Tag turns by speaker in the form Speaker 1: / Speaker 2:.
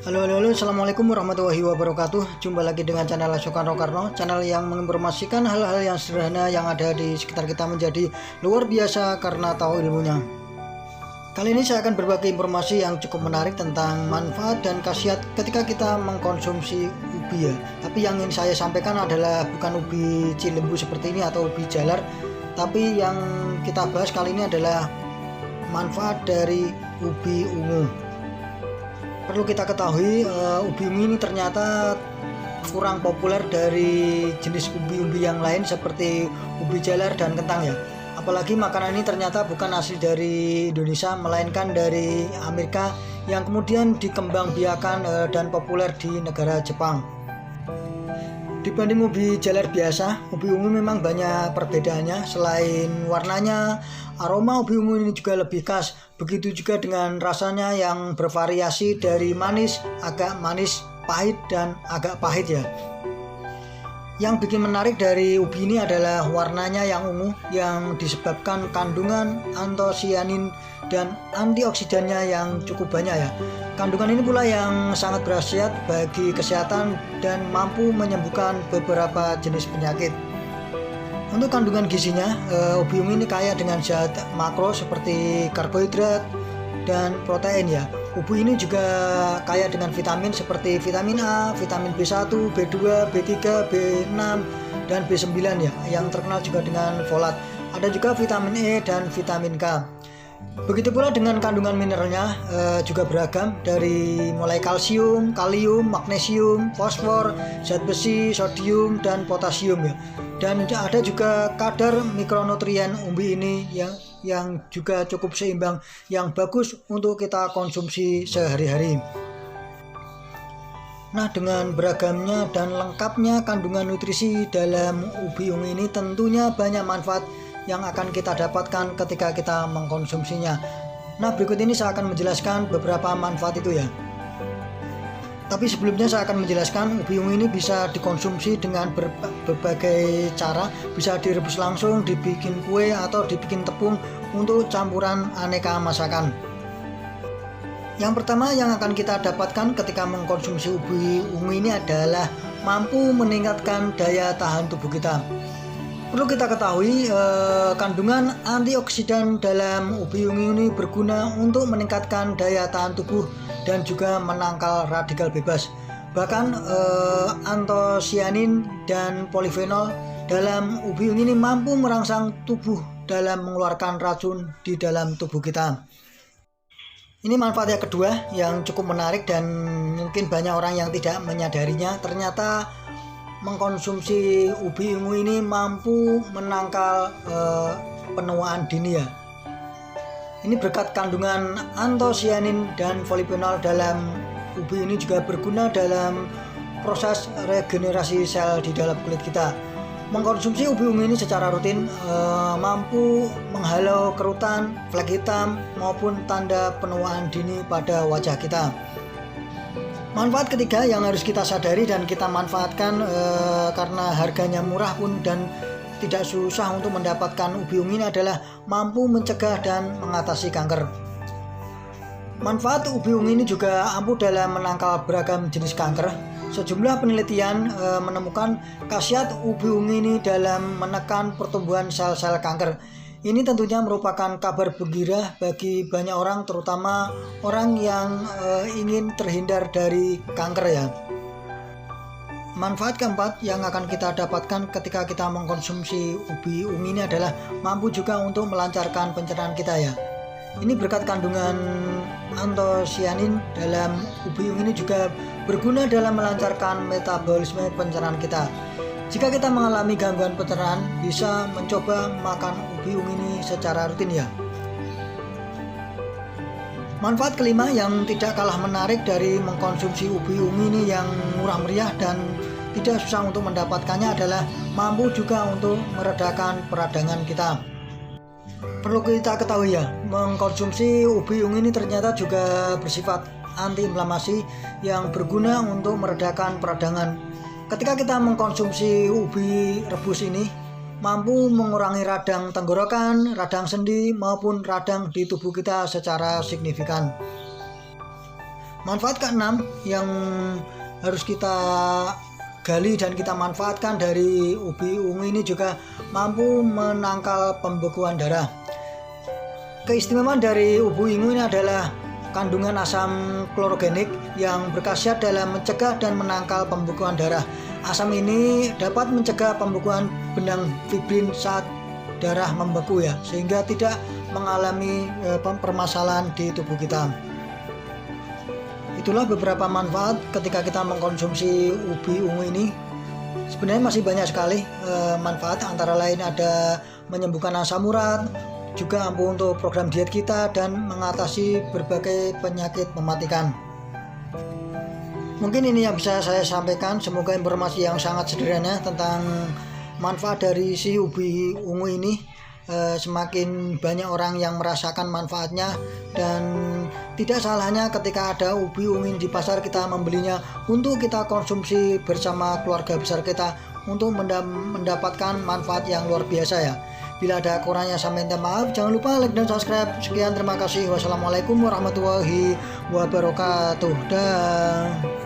Speaker 1: Halo, assalamualaikum warahmatullahi wabarakatuh. Jumpa lagi dengan channel Soekarno Karno, channel yang menginformasikan hal-hal yang sederhana yang ada di sekitar kita menjadi luar biasa karena tahu ilmunya. Kali ini saya akan berbagi informasi yang cukup menarik tentang manfaat dan khasiat ketika kita mengkonsumsi ubi ya. Tapi yang ingin saya sampaikan adalah bukan ubi cilembu seperti ini atau ubi jalar, tapi yang kita bahas kali ini adalah manfaat dari ubi ungu. Perlu kita ketahui, ubi ungu ini ternyata kurang populer dari jenis ubi-ubi yang lain seperti ubi jalar dan kentang ya. Apalagi makanan ini ternyata bukan asli dari Indonesia, melainkan dari Amerika yang kemudian dikembangbiakan dan populer di negara Jepang. Dibanding ubi jalar biasa, ubi ungu memang banyak perbedaannya. Selain warnanya, aroma ubi ungu ini juga lebih khas. Begitu juga dengan rasanya yang bervariasi dari manis, agak manis, pahit, dan agak pahit ya. Yang bikin menarik dari ubi ini adalah warnanya yang ungu yang disebabkan kandungan antosianin dan antioksidannya yang cukup banyak ya. Kandungan ini pula yang sangat berkhasiat bagi kesehatan dan mampu menyembuhkan beberapa jenis penyakit. Untuk kandungan gizinya, ubi ungu ini kaya dengan zat makro seperti karbohidrat dan protein ya. Ubi ini juga kaya dengan vitamin seperti vitamin A, vitamin B1, B2, B3, B6, dan B9 ya, yang terkenal juga dengan folat. Ada juga vitamin E dan vitamin K. Begitu pula dengan kandungan mineralnya juga beragam dari mulai kalsium, kalium, magnesium, fosfor, zat besi, sodium, dan potasium ya. Dan ada juga kadar mikronutrien ubi ini yang juga cukup seimbang, yang bagus untuk kita konsumsi sehari-hari. Nah, dengan beragamnya dan lengkapnya kandungan nutrisi dalam ubi ungu ini tentunya banyak manfaat yang akan kita dapatkan ketika kita mengkonsumsinya. Nah, berikut ini saya akan menjelaskan beberapa manfaat itu ya. Tapi sebelumnya saya akan menjelaskan ubi ungu ini bisa dikonsumsi dengan berbagai cara. Bisa direbus langsung, dibikin kue, atau dibikin tepung untuk campuran aneka masakan. Yang pertama yang akan kita dapatkan ketika mengkonsumsi ubi ungu ini adalah mampu meningkatkan daya tahan tubuh kita. Perlu kita ketahui, kandungan antioksidan dalam ubi ungu ini berguna untuk meningkatkan daya tahan tubuh dan juga menangkal radikal bebas. Bahkan antosianin dan polifenol dalam ubi ungu ini mampu merangsang tubuh dalam mengeluarkan racun di dalam tubuh kita. Ini manfaat yang kedua yang cukup menarik dan mungkin banyak orang yang tidak menyadarinya. Ternyata mengkonsumsi ubi ungu ini mampu menangkal penuaan dini ya. Ini berkat kandungan antosianin dan polifenol dalam ubi ini juga berguna dalam proses regenerasi sel di dalam kulit kita. Mengkonsumsi ubi ungu ini secara rutin mampu menghalau kerutan, flek hitam maupun tanda penuaan dini pada wajah kita. Manfaat ketiga yang harus kita sadari dan kita manfaatkan karena harganya murah pun dan tidak susah untuk mendapatkan ubi ungu ini adalah mampu mencegah dan mengatasi kanker. Manfaat ubi ungu ini juga ampuh dalam menangkal beragam jenis kanker. Sejumlah penelitian menemukan khasiat ubi ungu ini dalam menekan pertumbuhan sel-sel kanker. Ini tentunya merupakan kabar gembira bagi banyak orang, terutama orang yang ingin terhindar dari kanker ya. Manfaat keempat yang akan kita dapatkan ketika kita mengkonsumsi ubi ungu ini adalah mampu juga untuk melancarkan pencernaan kita ya. Ini berkat kandungan antosianin dalam ubi ungu ini juga berguna dalam melancarkan metabolisme pencernaan kita. Jika kita mengalami gangguan pencernaan, bisa mencoba makan ubi ungu ini secara rutin ya. Manfaat kelima yang tidak kalah menarik dari mengkonsumsi ubi ungu ini yang murah meriah dan tidak susah untuk mendapatkannya adalah mampu juga untuk meredakan peradangan kita. Perlu kita ketahui ya, mengkonsumsi ubi ungu ini ternyata juga bersifat antiinflamasi yang berguna untuk meredakan peradangan. Ketika kita mengkonsumsi ubi rebus ini, mampu mengurangi radang tenggorokan, radang sendi maupun radang di tubuh kita secara signifikan. Manfaat keenam yang harus kita gali dan kita manfaatkan dari ubi ungu ini juga mampu menangkal pembekuan darah. Keistimewaan dari ubi ungu ini adalah kandungan asam klorogenik yang berkhasiat dalam mencegah dan menangkal pembekuan darah. Asam ini dapat mencegah pembekuan benang fibrin saat darah membeku ya, sehingga tidak mengalami permasalahan di tubuh kita. Itulah beberapa manfaat ketika kita mengkonsumsi ubi ungu ini. Sebenarnya masih banyak sekali manfaat, antara lain ada menyembuhkan asam urat, juga ampuh untuk program diet kita dan mengatasi berbagai penyakit mematikan. Mungkin ini yang bisa saya sampaikan. Semoga informasi yang sangat sederhana tentang manfaat dari si ubi ungu ini semakin banyak orang yang merasakan manfaatnya, dan tidak salahnya ketika ada ubi ungu di pasar kita membelinya untuk kita konsumsi bersama keluarga besar kita untuk mendapatkan manfaat yang luar biasa ya. Bila ada kurangnya saya minta maaf. Jangan lupa like dan subscribe. Sekian, terima kasih. Wassalamualaikum warahmatullahi wabarakatuh. Dah.